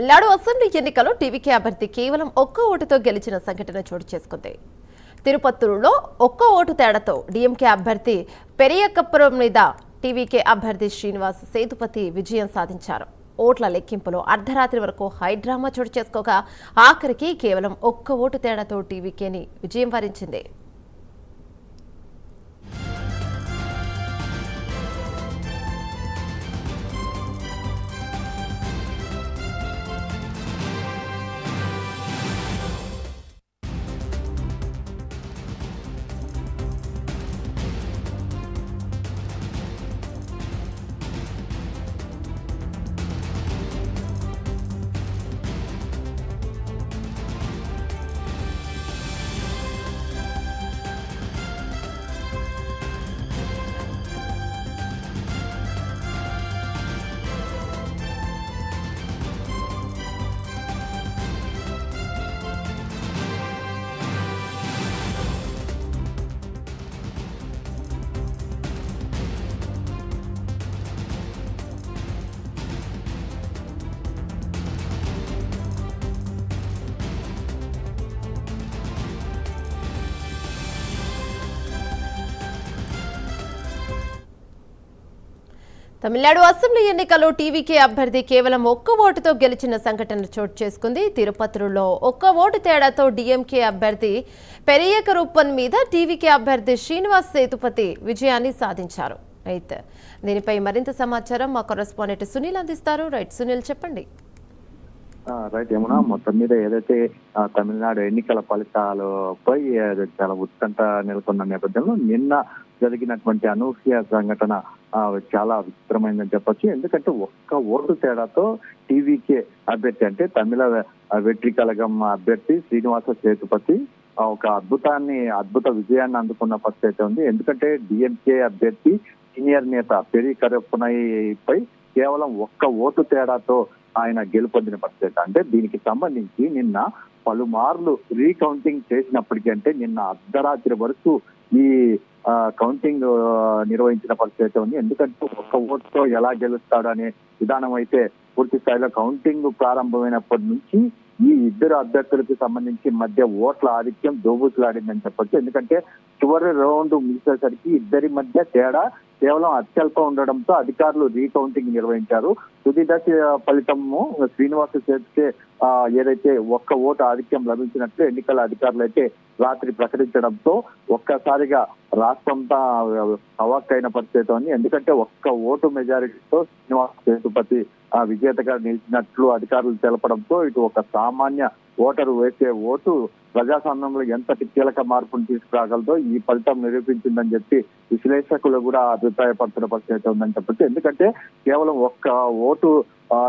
Tamil Nadu assembly ఎన్నికల్లో TVK అభ్యర్థి కేవలం ఒక్క ఓటుతో గెలిచిన సంఘటన చోటు చేసుకుంది. తిరుపత్తూరులో ఒక్క ఓటు తేడాతో డీఎంకే అభ్యర్థి పెరియకప్పురం మీద టీవీకే అభ్యర్థి శ్రీనివాస్ సేతుపతి విజయం సాధించారు. ఓట్ల లెక్కింపులో అర్ధరాత్రి వరకు హైడ్రామా చోటు చేసుకోగా ఆఖరికి కేవలం ఒక్క ఓటు తేడాతో టీవీకేని విజయం వరించింది. తమిళనాడు అసెంబ్లీ ఎన్నికల్లో టీవీకే అభ్యర్థి కేవలం ఒక్క ఓటుతో గెలిచిన సంఘటన చోటు చేసుకుంది. తిరుపతిలో ఒక్క ఓటు తేడాతో డీఎంకే అభ్యర్థి పెరియకరుప్పన్ మీద టీవీకే అభ్యర్థి శ్రీనివాస్ సేతుపతి విజయాన్ని సాధించారు. అయితే దీనిపై మరింత సమాచారం మా కరెస్పాండెంట్ సునీల్ అందిస్తారు. రైట్ సునీల్, చెప్పండి. రైట్ యమున, మొత్తం మీద ఏదైతే తమిళనాడు ఎన్నికల ఫలితాలపై చాలా ఉత్కంఠ నెలకొన్న నేపథ్యంలో నిన్న జరిగినటువంటి అనూహ్య సంఘటన చాలా విచిత్రమైందని చెప్పొచ్చు. ఎందుకంటే ఒక్క ఓటు తేడాతో టీవీకే అభ్యర్థి అంటే తమిళ వెట్రి కళగం అభ్యర్థి శ్రీనివాస సేతుపతి ఒక అద్భుత విజయాన్ని అందుకున్న పరిస్థితి ఉంది. ఎందుకంటే డిఎంకే అభ్యర్థి సీనియర్ నేత పెరియకరుప్పనపై కేవలం ఒక్క ఓటు తేడాతో ఆయన గెలుపొందిన పరిస్థితి. అంటే దీనికి సంబంధించి నిన్న పలుమార్లు రీకౌంటింగ్ చేసినప్పటికీ, అంటే నిన్న అర్ధరాత్రి వరకు ఈ కౌంటింగ్ నిర్వహించిన పరిస్థితి ఉంది. ఎందుకంటే ఒక్క ఓటుతో ఎలా గెలుస్తాడు అనే విధానం అయితే పూర్తి స్థాయిలో కౌంటింగ్ ప్రారంభమైనప్పటి నుంచి ఈ ఇద్దరు అభ్యర్థులకు సంబంధించి మధ్య ఓట్ల ఆధిక్యం దోబూచులాడిందని చెప్పొచ్చు. ఎందుకంటే చివరి రౌండ్ ముగిసేసరికి ఇద్దరి మధ్య తేడా కేవలం అత్యల్పం ఉండడంతో అధికారులు రీకౌంటింగ్ నిర్వహించారు. తుది దశ ఫలితము శ్రీనివాస సేతుకే ఏదైతే ఒక్క ఓటు ఆధిక్యం లభించినట్లు ఎన్నికల అధికారులు అయితే రాత్రి ప్రకటించడంతో ఒక్కసారిగా రాష్ట్రంతా అవాక్కైన పరిస్థితి ఉంది. ఎందుకంటే ఒక్క ఓటు మెజారిటీతో శ్రీనివాస సేతుపతి విజేతగా నిలిచినట్లు అధికారులు తెలపడంతో ఇటు ఒక సామాన్య ఓటరు వేసే ఓటు ప్రజాస్వామ్యంలో ఎంతటి కీలక మార్పును తీసుకురాగలదో ఈ ఫలితం నిరూపించిందని చెప్పి విశ్లేషకులు కూడా అభిప్రాయపడుతున్న పరిస్థితి ఉందని చెప్పచ్చు. ఎందుకంటే కేవలం ఒక్క ఓటు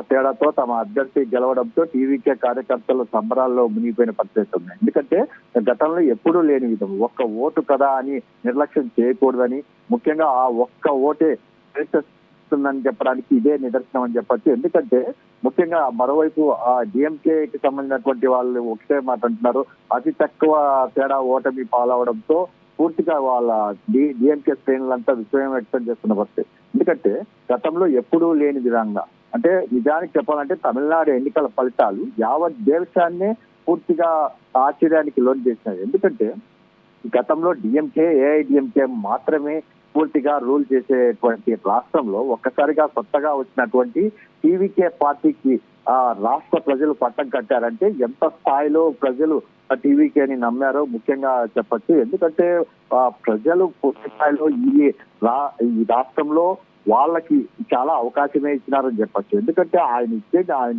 తేడాతో తమ అభ్యర్థి గెలవడంతో టీవీకే కార్యకర్తలు సంబరాల్లో మునిగిపోయిన పరిస్థితి ఉంది. ఎందుకంటే గతంలో ఎప్పుడూ లేని విధం ఒక్క ఓటు కదా అని నిర్లక్ష్యం చేయకూడదని, ముఖ్యంగా ఆ ఒక్క ఓటే ఉందని చెప్పడానికి ఇదే నిదర్శనం అని చెప్పచ్చు. ఎందుకంటే ముఖ్యంగా మరోవైపు ఆ డిఎంకేకి సంబంధించినటువంటి వాళ్ళు ఒకటే మాట అంటున్నారు, అతి తక్కువ తేడా ఓటమి పాలవడంతో పూర్తిగా వాళ్ళ డిఎంకే శ్రేణులంతా విస్మయం వ్యక్తం చేస్తున్న పరిస్థితి. ఎందుకంటే గతంలో ఎప్పుడూ లేని విధంగా, అంటే నిజానికి చెప్పాలంటే తమిళనాడు ఎన్నికల ఫలితాలు యావత్ దేశాన్నే పూర్తిగా ఆశ్చర్యానికి లోన్ చేసినాయి. ఎందుకంటే గతంలో డిఎంకే ఏఐడిఎంకే మాత్రమే పూర్తిగా రూల్ చేసేటువంటి రాష్ట్రంలో ఒక్కసారిగా కొత్తగా వచ్చినటువంటి టీవీకే పార్టీకి రాష్ట్ర ప్రజలు పట్టం కట్టారంటే ఎంత స్థాయిలో ప్రజలు టీవీకేని నమ్మారో ముఖ్యంగా చెప్పచ్చు. ఎందుకంటే ప్రజలు పూర్తి స్థాయిలో ఈ రాష్ట్రంలో వాళ్ళకి చాలా అవకాశమే ఇచ్చినారని చెప్పచ్చు. ఎందుకంటే ఆయన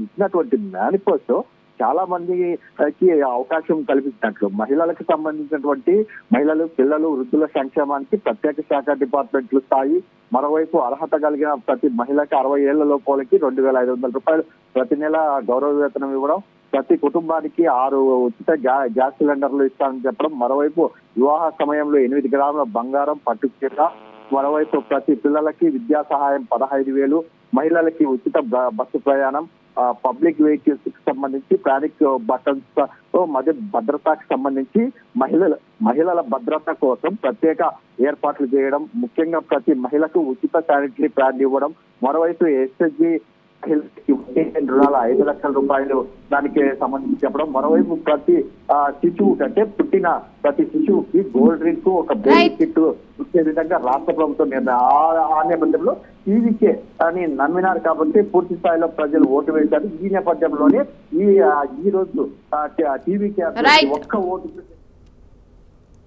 ఇచ్చినటువంటి మేనిఫెస్టో చాలా మందికి అవకాశం కల్పించినట్లు, మహిళలకు సంబంధించినటువంటి మహిళలు, పిల్లలు, వృద్ధుల సంక్షేమానికి ప్రత్యేక శాఖ డిపార్ట్మెంట్లు స్థాయి, మరోవైపు అర్హత కలిగిన ప్రతి మహిళకి 60 ఏళ్ల లోపలకి 2500 రూపాయలు ప్రతి నెల గౌరవ వేతనం ఇవ్వడం, ప్రతి కుటుంబానికి 6 ఉచిత గ్యాస్ సిలిండర్లు ఇస్తానని చెప్పడం, మరోవైపు వివాహ సమయంలో 8 గ్రాముల బంగారం పట్టు చీర, మరోవైపు ప్రతి పిల్లలకి విద్యా సహాయం 15,000, మహిళలకి ఉచిత బస్సు ప్రయాణం, పబ్లిక్ వెహికల్స్ కి సంబంధించి పానిక్ బటన్స్ మధ్య భద్రతకు సంబంధించి మహిళల భద్రత కోసం ప్రత్యేక ఏర్పాట్లు చేయడం, ముఖ్యంగా ప్రతి మహిళకు ఉచిత శానిటరీ ప్యాడ్ ఇవ్వడం, మరోవైపు ఎస్ఎస్జి మహిళలకి రుణాల 5 లక్షల రూపాయలు దానికి సంబంధించి చెప్పడం, మరోవైపు ప్రతి శిశువు కంటే పుట్టిన ప్రతి శిశువుకి గోల్డ్ రింగ్ ఒక బేబీ కిట్ ఇచ్చే విధంగా రాష్ట్ర ప్రభుత్వం ఆ నేపథ్యంలో టీవీకే అని నమ్మినారు కాబట్టి పూర్తి స్థాయిలో ప్రజలు ఓటు వేశారు. ఈ నేపథ్యంలోనే ఈ రోజు టీవీకే ఒక్క ఓటు